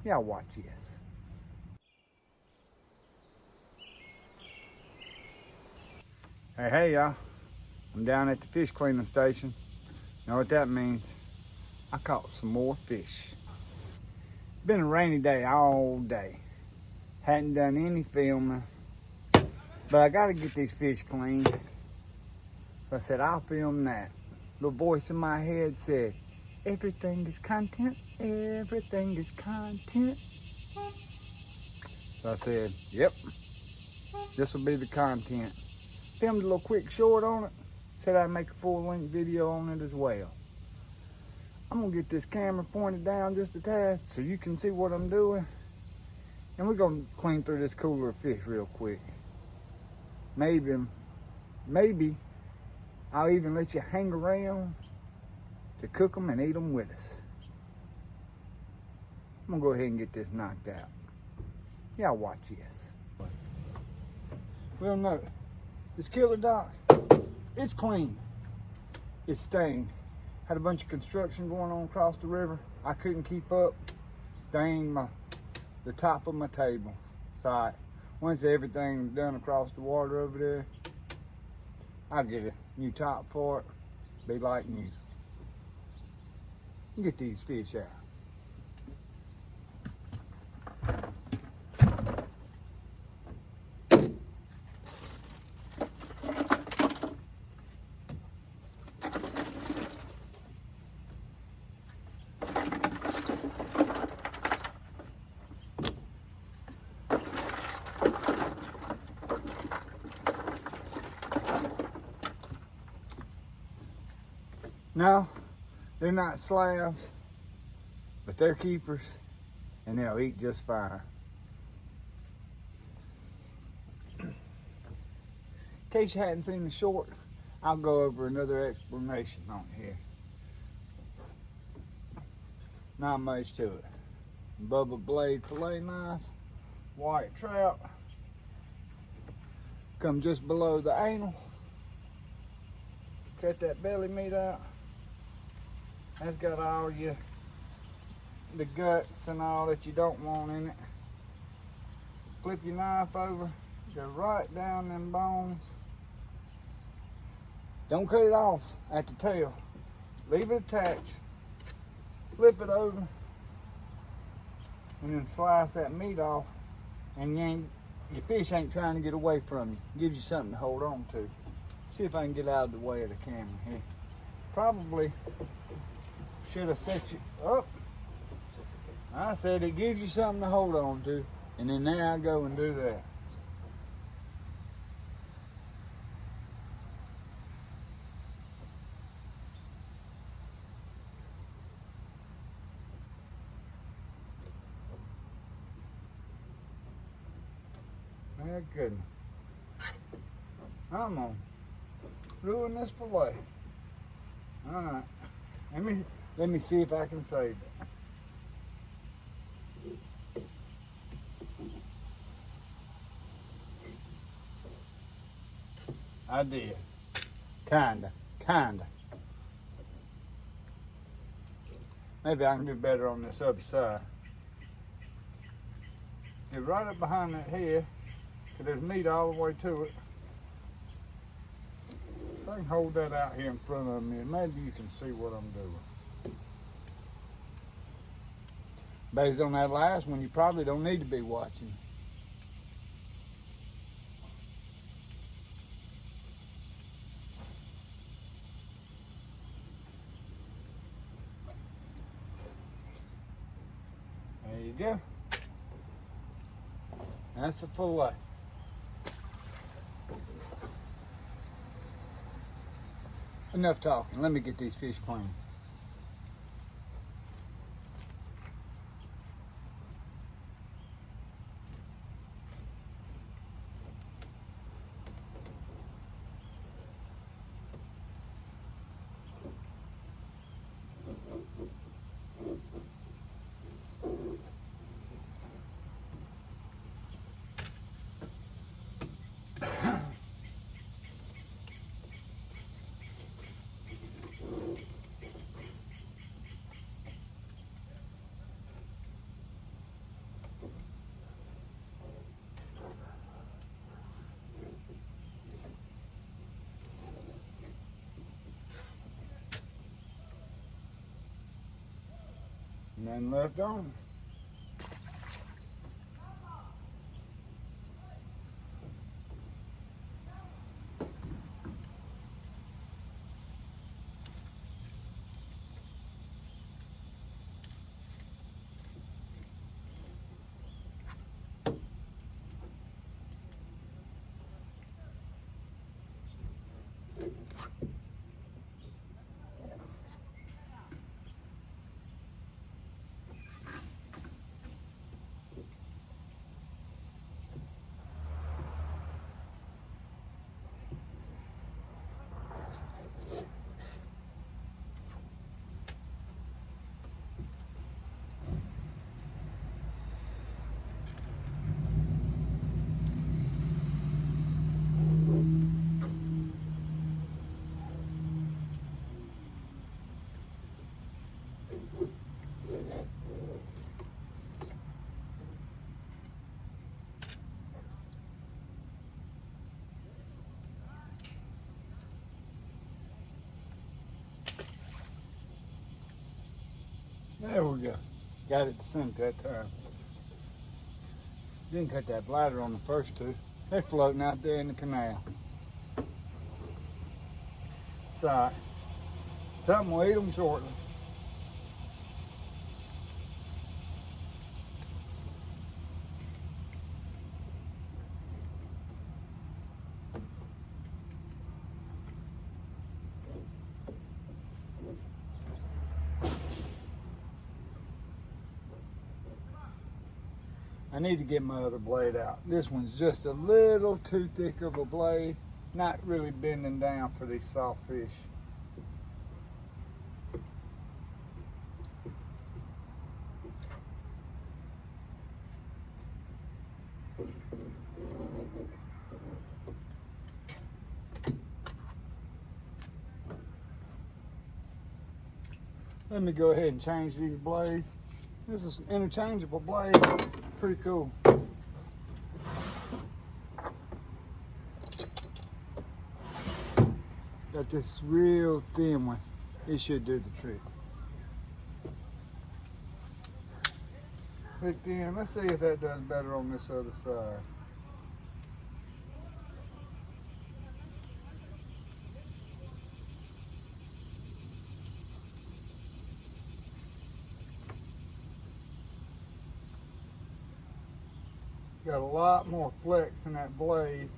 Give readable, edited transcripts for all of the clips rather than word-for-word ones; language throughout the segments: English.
Y'all watch this. Hey y'all. I'm down at the fish cleaning station. Know what that means? I caught some more fish. Been a rainy day all day. Hadn't done any filming. But I gotta get these fish cleaned. So I said, I'll film that. Little voice in my head said, everything is content, everything is content. So I said, yep, this will be the content. Filmed a little quick short on it. Said I'd make a full-length video on it as well. I'm gonna get this camera pointed down just a tad so you can see what I'm doing. And we're gonna clean through this cooler of fish real quick. Maybe I'll even let you hang around to cook them and eat them with us. I'm gonna go ahead and get this knocked out. Y'all watch this. Well, no, this killer dock, it's clean. It's stained. Had a bunch of construction going on across the river. I couldn't keep up. Stained the top of my table. So once everything's done across the water over there, I'll get a new top for it. Be like new. Get these fish out. No, they're not slabs, but they're keepers, and they'll eat just fine. In case you hadn't seen the short, I'll go over another explanation on here. Not much to it. Bubba blade fillet knife, white trout, come just below the anal, cut that belly meat out. That's got all the guts and all that you don't want in it. Flip your knife over, go right down them bones. Don't cut it off at the tail. Leave it attached. Flip it over, and then slice that meat off. And your fish ain't trying to get away from you. Gives you something to hold on to. See if I can get out of the way of the camera here. Probably should have set you up. I said it gives you something to hold on to, and then there I go and do that. My goodness. I'm gonna ruin this fillet. All right. Let me see if I can save it. I did. Kinda. Maybe I can do better on this other side. Get right up behind that head, because there's meat all the way to it. If I can hold that out here in front of me, maybe you can see what I'm doing. Based on that last one, you probably don't need to be watching. There you go. That's a fillet. Enough talking. Let me get these fish clean. Nothing left on. There we go. Got it to sink that time. Didn't cut that bladder on the first two. They're floating out there in the canal. It's alright. Something will eat them shortly. I need to get my other blade out. This one's just a little too thick of a blade, not really bending down for these soft fish. Let me go ahead and change these blades. This is an interchangeable blade. Pretty cool. Got this real thin one. It should do the trick. Thick thin. Let's see if that does better on this other side. Got a lot more flex in that blade.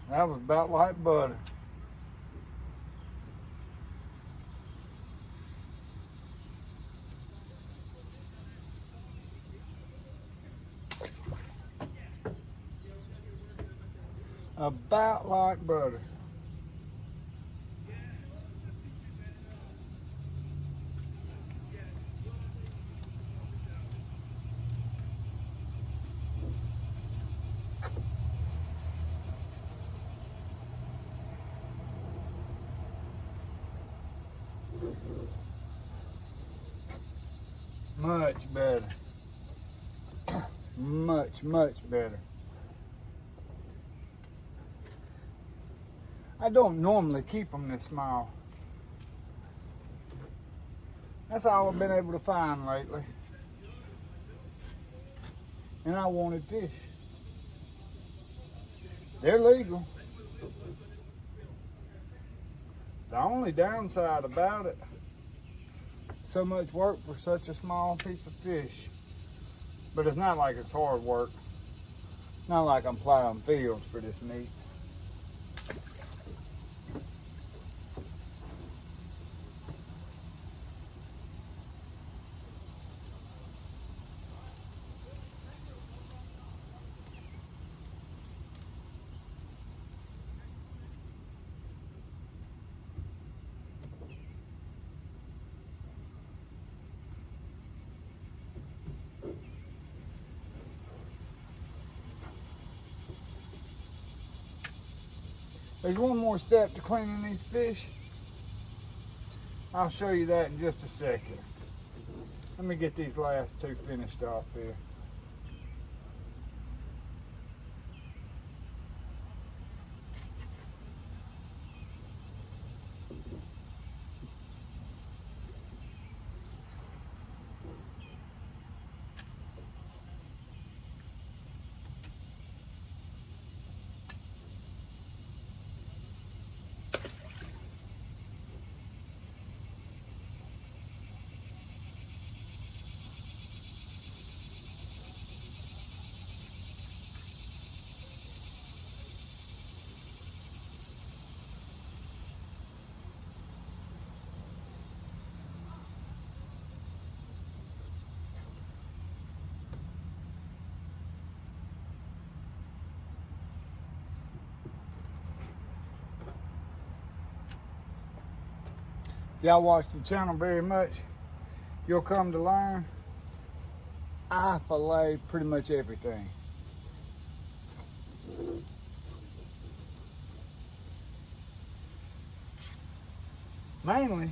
That was about like butter. About like butter. Much better. Much better. I don't normally keep them this small. That's all I've been able to find lately. And I wanted fish. They're legal. The only downside about it, so much work for such a small piece of fish. But it's not like it's hard work. Not like I'm plowing fields for this meat. There's one more step to cleaning these fish. I'll show you that in just a second. Let me get these last two finished off here. y'all watch the channel very much, you'll come to learn I fillet pretty much everything. Mainly,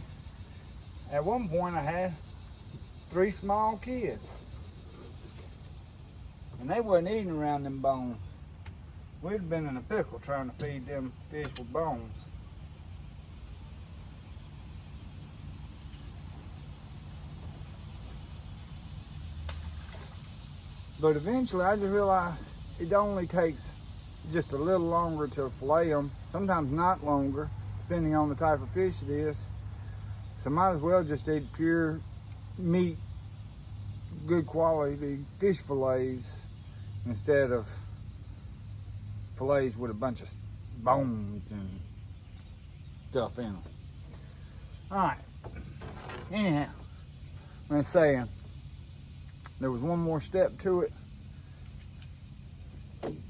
at one point I had 3 small kids. And they wasn't eating around them bones. We'd have been in a pickle trying to feed them fish with bones. But eventually I just realized it only takes just a little longer to fillet them, sometimes not longer, depending on the type of fish it is. So might as well just eat pure meat, good quality fish fillets instead of fillets with a bunch of bones and stuff in them. All right, anyhow, I'm saying there was one more step to it.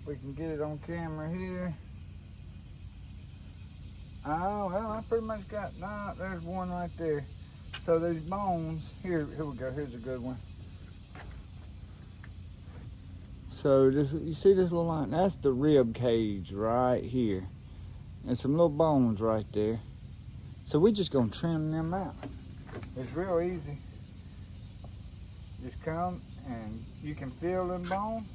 We can get it on camera here. Oh, well, I pretty much got, nah, there's one right there. So these bones, here we go, here's a good one. So this, you see this little line? That's the rib cage right here. And some little bones right there. So we're just gonna trim them out. It's real easy. Just come and you can feel them bones,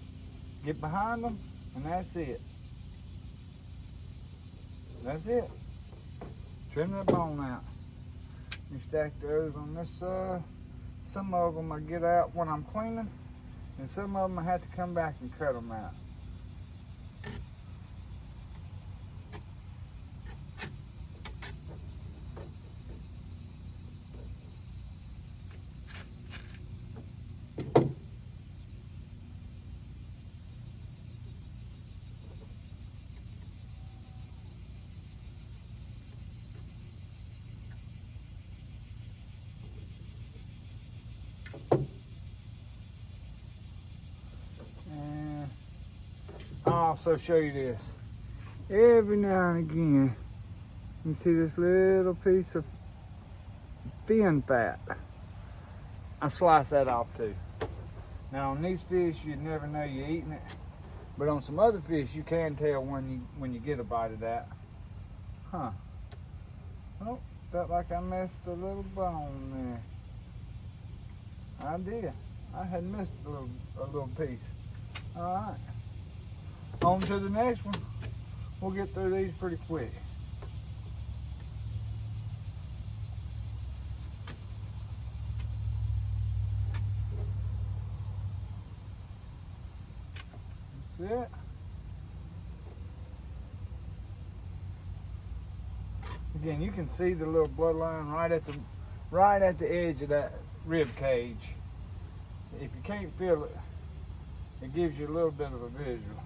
get behind them, and that's it. That's it. Trim that bone out. You stack those on this side. Some of them I get out when I'm cleaning, and some of them I have to come back and cut them out. I'll also show you this. Every now and again, you see this little piece of fin fat. I slice that off too. Now on these fish, you'd never know you're eating it, but on some other fish, you can tell when you get a bite of that. Huh? Oh, felt like I missed a little bone there. I did. I had missed a little piece. All right. On to the next one. We'll get through these pretty quick. That's it. Again, you can see the little bloodline right at the edge of that rib cage. If you can't feel it, it gives you a little bit of a visual.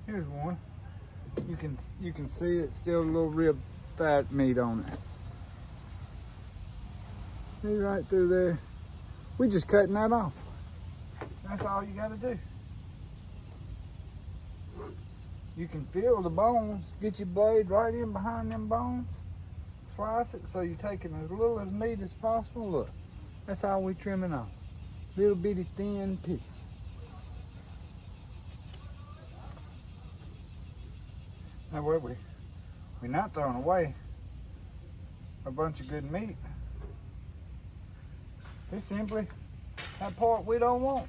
Here's one. You can see it's still a little rib fat meat on it. See right through there. We're just cutting that off. That's all you gotta do. You can feel the bones. Get your blade right in behind them bones. Slice it so you're taking as little as meat as possible. Look, that's all we trimming off. Little bitty thin piece. Now we're not throwing away a bunch of good meat. It's simply that part we don't want.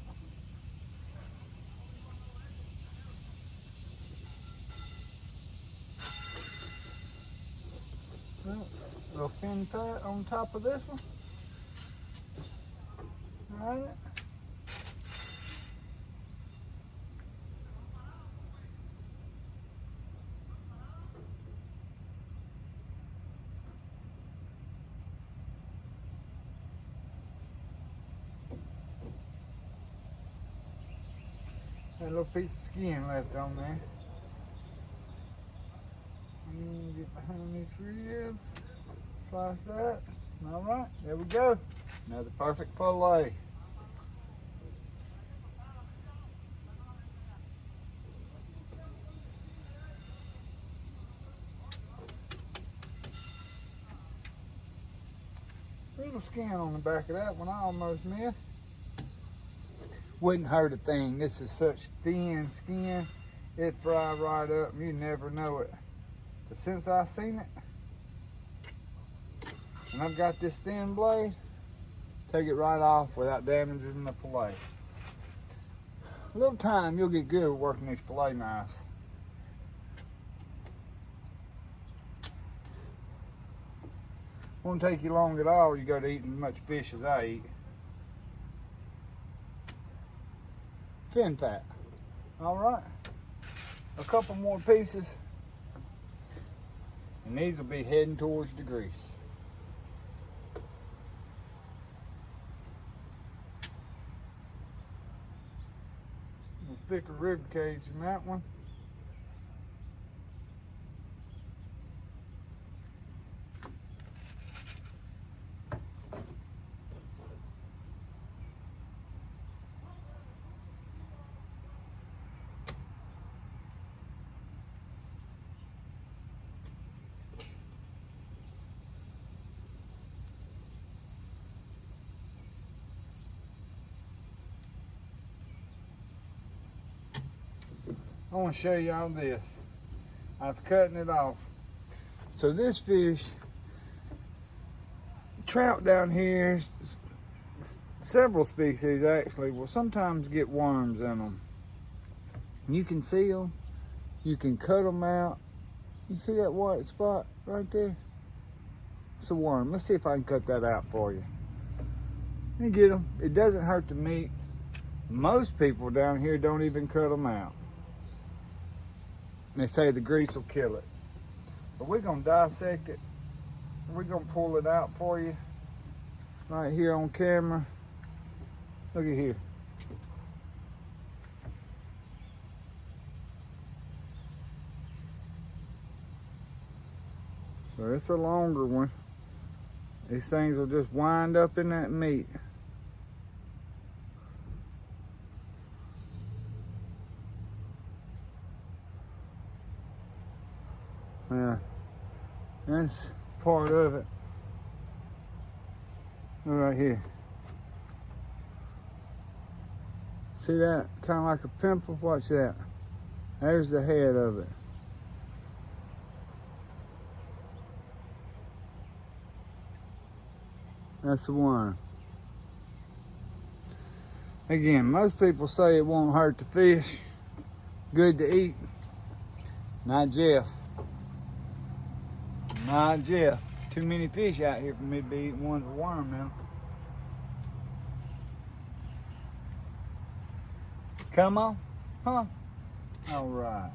Well, a little fin fat on top of this one. All right. That little piece of skin left on there. And get behind these ribs. Slice that. All right, there we go. Another perfect fillet. Little skin on the back of that one, I almost missed. Wouldn't hurt a thing. This is such thin skin, it fry right up and you never know it. But since I seen it, and I've got this thin blade, take it right off without damaging the fillet. A little time, you'll get good at working these fillet knives. Won't take you long at all. You go to eating as much fish as I eat. Fin fat. All right. A couple more pieces. And these will be heading towards the grease. A little thicker rib cage in that one. I want to show y'all this. I was cutting it off. So this fish, trout down here, several species actually, will sometimes get worms in them. You can see them. You can cut them out. You see that white spot right there? It's a worm. Let's see if I can cut that out for you. You get them. It doesn't hurt the meat. Most people down here don't even cut them out. They say the grease will kill it. But we're gonna dissect it. We're gonna pull it out for you right here on camera. Look at here. So it's a longer one. These things will just wind up in that meat. Yeah, that's part of it. Look right here. See that? Kind of like a pimple. Watch that. There's the head of it. That's the one. Again, most people say it won't hurt the fish. Good to eat. Not Jeff. Not Jeff. Too many fish out here for me to be eating one's a worm now. Come on. Huh? All right.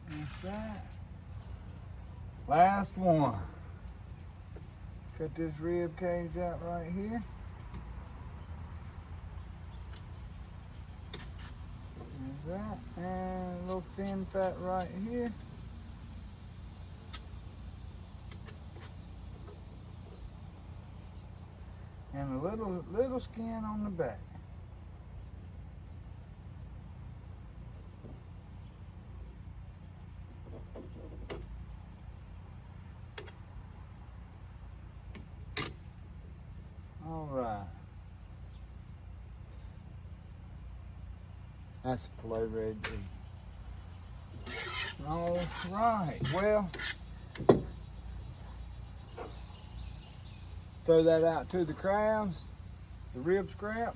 That's that. Last one. Cut this rib cage out right here. There's that. And a little fin fat right here. And a little skin on the back. All right. That's a filet ready to eat. All right. Well, throw that out to the crabs, the rib scrap,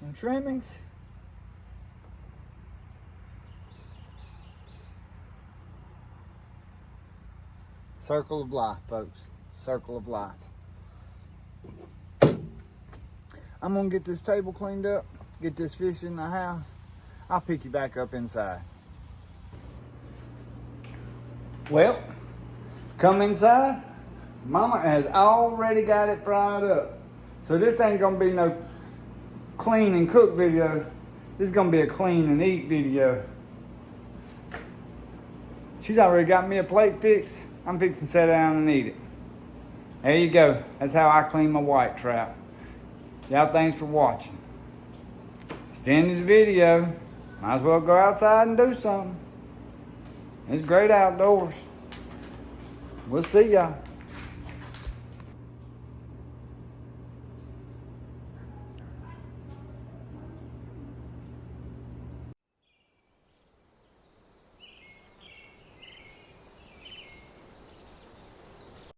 and trimmings. Circle of life, folks. Circle of life. I'm gonna get this table cleaned up, get this fish in the house. I'll pick you back up inside. Well, come inside. Mama has already got it fried up. So this ain't gonna be no clean and cook video. This is gonna be a clean and eat video. She's already got me a plate fixed. I'm fixing to sit down and eat it. There you go. That's how I clean my white trout. Y'all, thanks for watching. It's the end of the video. Might as well go outside and do something. It's great outdoors. We'll see y'all.